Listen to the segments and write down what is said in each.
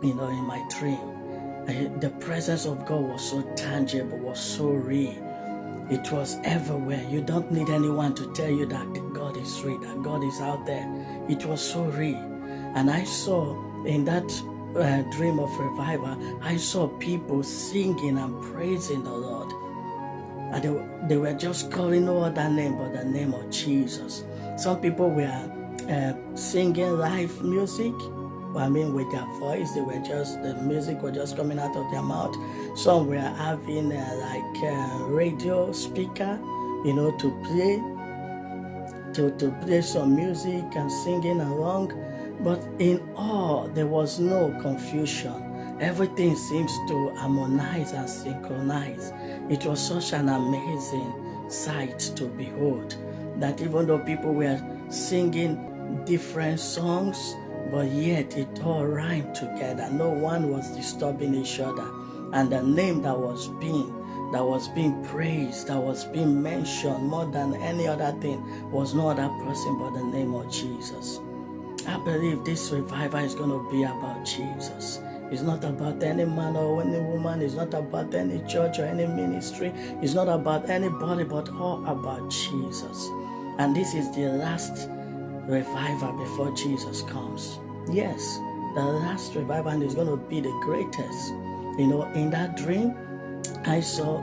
in my dream. The presence of God was so tangible, was so real. It was everywhere. You don't need anyone to tell you that God is real, that God is out there. It was so real. And I saw in that dream of revival, I saw people singing and praising the Lord. And they were just calling no other name but the name of Jesus. Some people were singing live music. With their voice, the music was just coming out of their mouth. Some were having radio speaker, to play some music and singing along. But in all, there was no confusion. Everything seems to harmonize and synchronize. It was such an amazing sight to behold that even though people were singing different songs, but yet it all rhymed together. No one was disturbing each other. And the name that was being praised, that was being mentioned more than any other thing, was no other person but the name of Jesus. I believe this revival is going to be about Jesus. It's not about any man or any woman. It's not about any church or any ministry. It's not about anybody, but all about Jesus. And this is the last revival before Jesus comes. Yes, the last revival, and it's going to be the greatest. In that dream, I saw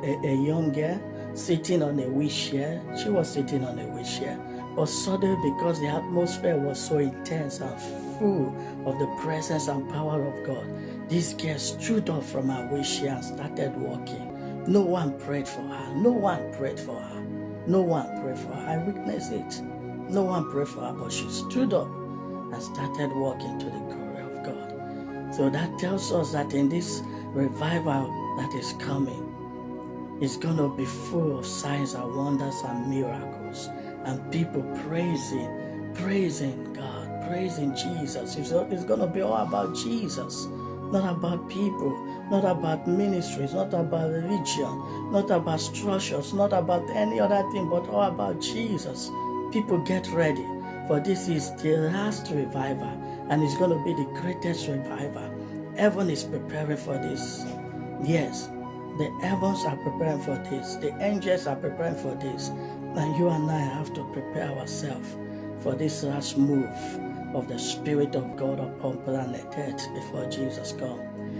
a young girl sitting on a wheelchair. She was sitting on a wheelchair. But suddenly, because the atmosphere was so intense and full of the presence and power of God, this girl stood up from her wheelchair and started walking. No one prayed for her. No one prayed for her. No one prayed for her. I witnessed it. No one prayed for her, but she stood up and started walking to the glory of God. So that tells us that in this revival that is coming, it's going to be full of signs and wonders and miracles, and people praising God, praising Jesus. It's going to be all about Jesus, not about people, not about ministries, not about religion, not about structures, not about any other thing, but all about Jesus. People, get ready, for this is the last revival, and it's going to be the greatest revival. Heaven is preparing for this. Yes, the heavens are preparing for this. The angels are preparing for this. And you and I have to prepare ourselves for this last move of the Spirit of God upon planet Earth before Jesus comes.